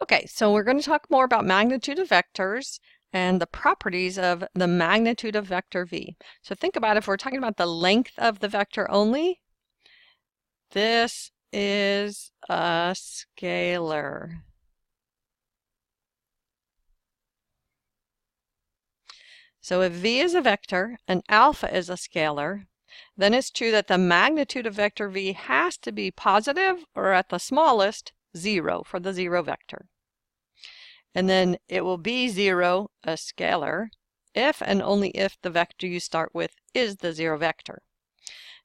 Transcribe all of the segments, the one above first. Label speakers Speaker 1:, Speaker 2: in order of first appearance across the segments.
Speaker 1: Okay, so we're going to talk more about magnitude of vectors and the properties of the magnitude of vector v. So think about if we're talking about the length of the vector only, this is a scalar. So if v is a vector and alpha is a scalar, then it's true that the magnitude of vector v has to be positive, or at the smallest, 0 for the 0 vector. And then it will be 0, a scalar, if and only if the vector you start with is the 0 vector.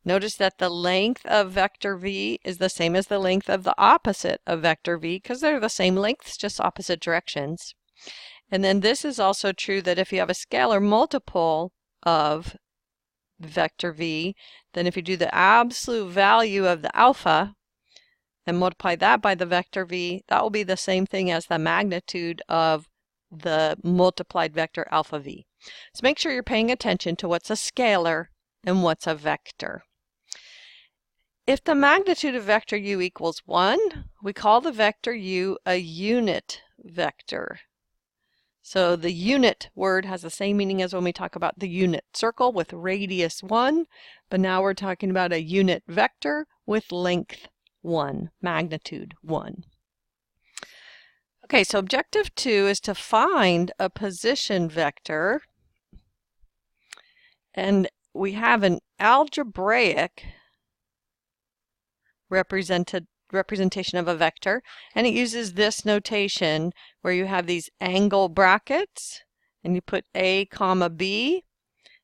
Speaker 1: Notice that the length of vector v is the same as the length of the opposite of vector v, because they're the same lengths, just opposite directions. And then this is also true that if you have a scalar multiple of vector v, then if you do the absolute value of the alpha and multiply that by the vector v, that will be the same thing as the magnitude of the multiplied vector alpha v. So make sure you're paying attention to what's a scalar and what's a vector. If the magnitude of vector u equals 1, we call the vector u a unit vector. So the unit word has the same meaning as when we talk about the unit circle with radius 1, but now we're talking about a unit vector with length 1, magnitude 1. Okay, so objective 2 is to find a position vector, and we have an algebraic representation of a vector, and it uses this notation where you have these angle brackets and you put a comma b,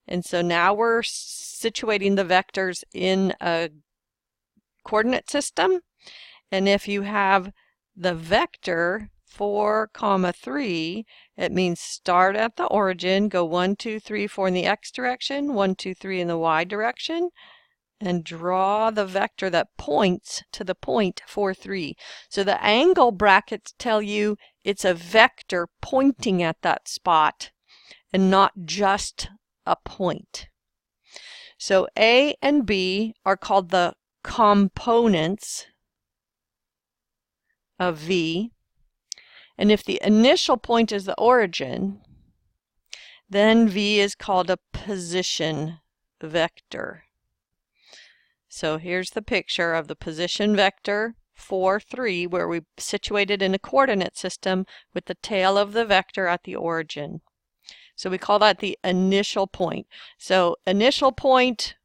Speaker 1: and so now we're situating the vectors in a coordinate system. And if you have the vector 4, 3, it means start at the origin, go 1, 2, 3, 4 in the x direction, 1, 2, 3 in the y direction, and draw the vector that points to the point 4, 3. So the angle brackets tell you it's a vector pointing at that spot and not just a point. So A and B are called the components of V. And if the initial point is the origin, then V is called a position vector. So here's the picture of the position vector 4, 3, where we situated in a coordinate system with the tail of the vector at the origin. So we call that the initial point. So initial point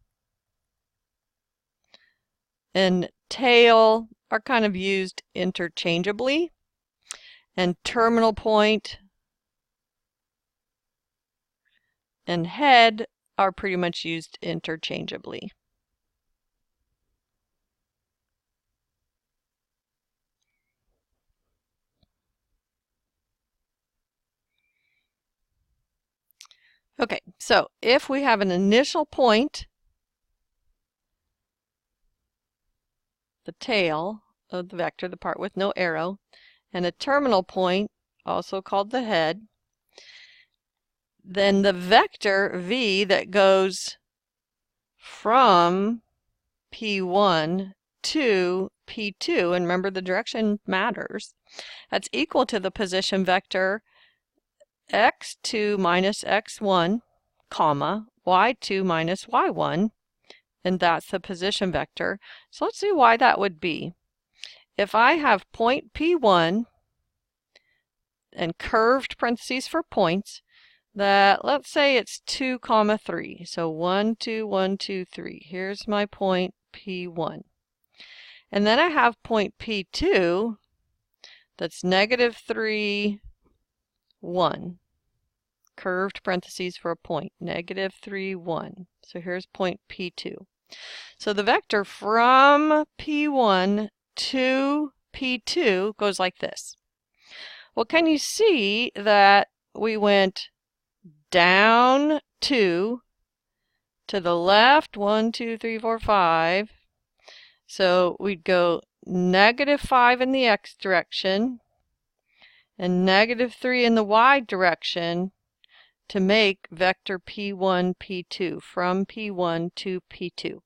Speaker 1: and tail are kind of used interchangeably, and terminal point and head are pretty much used interchangeably. Okay, so if we have an initial point, the tail of the vector, the part with no arrow, and a terminal point, also called the head, then the vector v that goes from P1 to P2, and remember the direction matters, that's equal to the position vector x2 minus x1, comma, y2 minus y1, and that's the position vector. So let's see why that would be. If I have point P1 and curved parentheses for points, that let's say it's 2, 3. So 1, 2, 1, 2, 3. Here's my point P1. And then I have point P2 that's negative 3, 1. Curved parentheses for a point, negative 3, 1. So here's point P2. So the vector from P1 to P2 goes like this. Well, can you see that we went down 2 to the left, 1, 2, 3, 4, 5. So we'd go negative 5 in the x direction and negative 3 in the y direction to make vector P1, P2, from P1 to P2.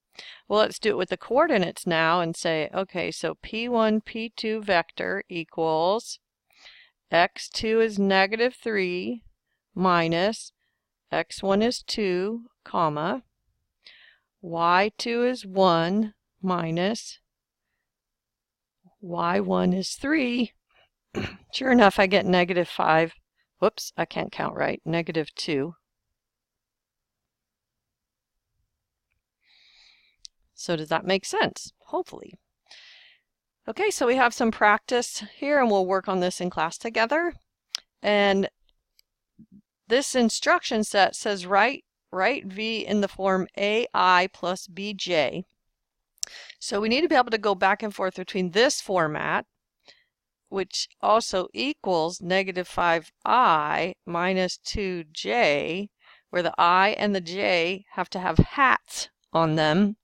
Speaker 1: Well, let's do it with the coordinates now and say, okay, so P1, P2 vector equals x2 is negative 3 minus x1 is 2, comma, y2 is 1 minus y1 is 3. Sure enough, I get negative 5. Whoops, I can't count right. Negative 2. So does that make sense? Hopefully. Okay, so we have some practice here, and we'll work on this in class together. And this instruction set says write v in the form ai plus bj. So we need to be able to go back and forth between this format, which also equals negative 5i minus 2j, where the I and the j have to have hats on them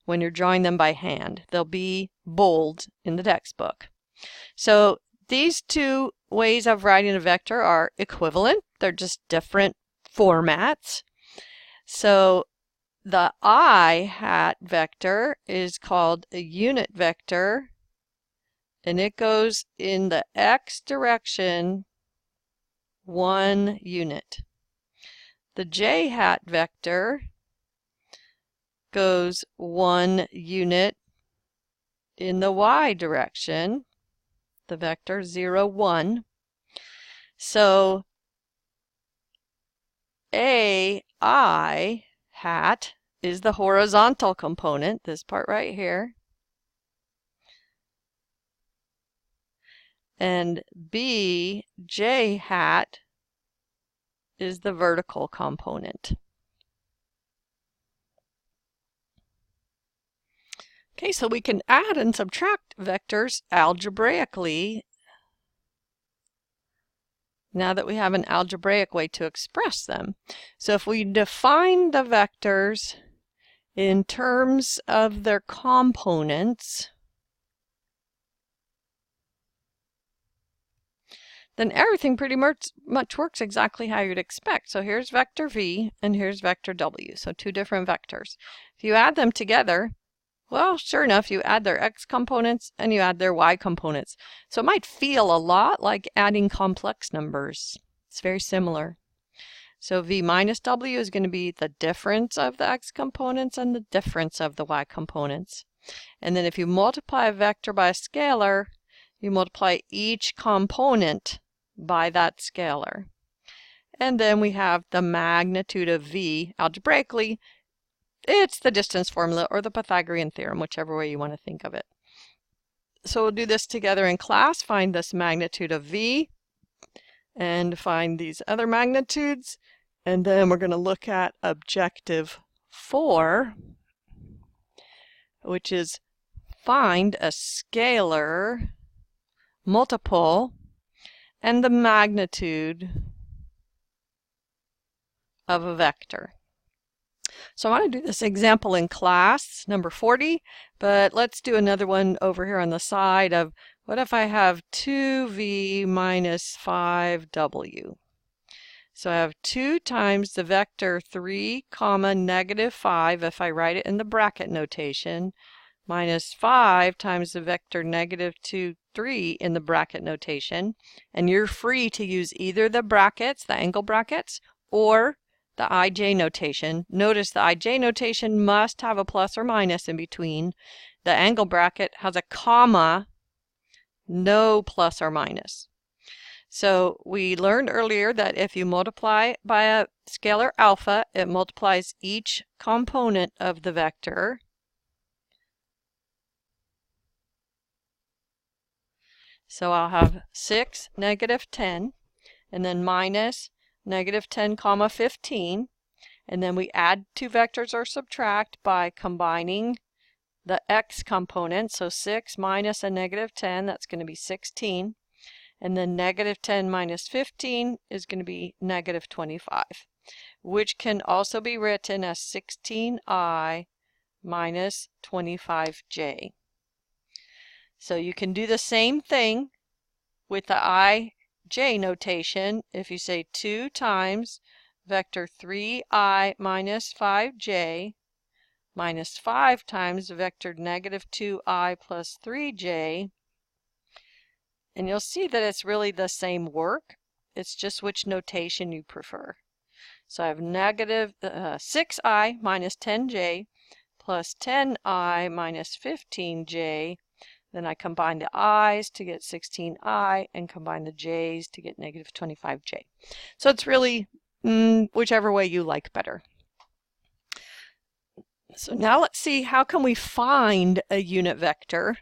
Speaker 1: when you're drawing them by hand. They'll be bold in the textbook. So these two ways of writing a vector are equivalent. They're just different formats. So the I hat vector is called a unit vector, and it goes in the x direction 1 unit. The j hat vector goes 1 unit in the y direction, the vector 0, 1. So ai hat is the horizontal component, this part right here, and bj hat is the vertical component. Okay, so we can add and subtract vectors algebraically now that we have an algebraic way to express them. So if we define the vectors in terms of their components, then everything pretty much works exactly how you'd expect. So here's vector v and here's vector w, so two different vectors. If you add them together, well, sure enough, you add their x components and you add their y components. So it might feel a lot like adding complex numbers. It's very similar. So v minus w is going to be the difference of the x components and the difference of the y components. And then if you multiply a vector by a scalar, you multiply each component by that scalar. And then we have the magnitude of v algebraically. It's the distance formula or the Pythagorean theorem, whichever way you want to think of it. So we'll do this together in class. Find this magnitude of v and find these other magnitudes. And then we're going to look at objective 4, which is find a scalar multiple and the magnitude of a vector. So I want to do this example in class, number 40, but let's do another one over here on the side of what if I have 2v minus 5w. So I have 2 times the vector 3 comma negative 5 if I write it in the bracket notation, minus 5 times the vector negative 2, 3 in the bracket notation. And you're free to use either the brackets, the angle brackets, or the ij notation. Notice the ij notation must have a plus or minus in between. The angle bracket has a comma, no plus or minus. So we learned earlier that if you multiply by a scalar alpha, it multiplies each component of the vector. So I'll have 6, negative 10, and then minus negative 10 comma 15, and then we add two vectors or subtract by combining the x component. So 6 minus a negative 10, that's going to be 16, and then negative 10 minus 15 is going to be negative 25, which can also be written as 16i minus 25j. So you can do the same thing with the ij notation. If you say 2 times vector 3i minus 5j minus 5 times vector negative 2i plus 3j, And you'll see that it's really the same work. It's just which notation you prefer. So I have negative 6i minus 10j plus 10i minus 15j. Then I combine the i's to get 16i and combine the j's to get negative 25j. So it's really whichever way you like better. So now let's see, how can we find a unit vector?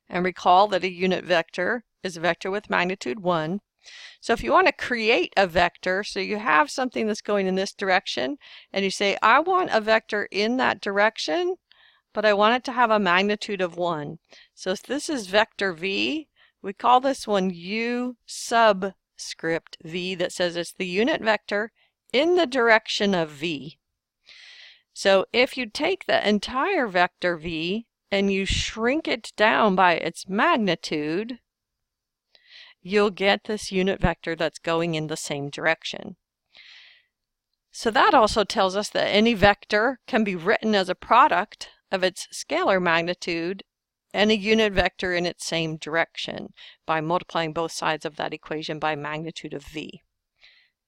Speaker 1: And recall that a unit vector is a vector with magnitude 1. So if you want to create a vector, so you have something that's going in this direction, and you say, I want a vector in that direction, but I want it to have a magnitude of 1. So if this is vector v, we call this one u subscript v, that says it's the unit vector in the direction of v. So if you take the entire vector v and you shrink it down by its magnitude, you'll get this unit vector that's going in the same direction. So that also tells us that any vector can be written as a product of its scalar magnitude and a unit vector in its same direction by multiplying both sides of that equation by magnitude of v.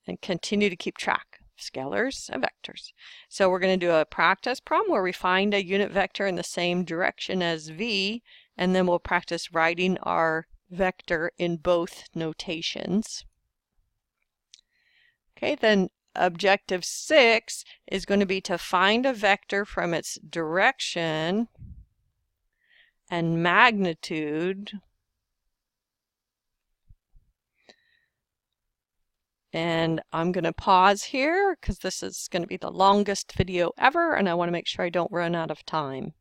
Speaker 1: And continue to keep track of scalars and vectors. So we're going to do a practice problem where we find a unit vector in the same direction as v, and then we'll practice writing our vector in both notations. Okay, then objective 6 is going to be to find a vector from its direction and magnitude. And I'm going to pause here because this is going to be the longest video ever, and I want to make sure I don't run out of time.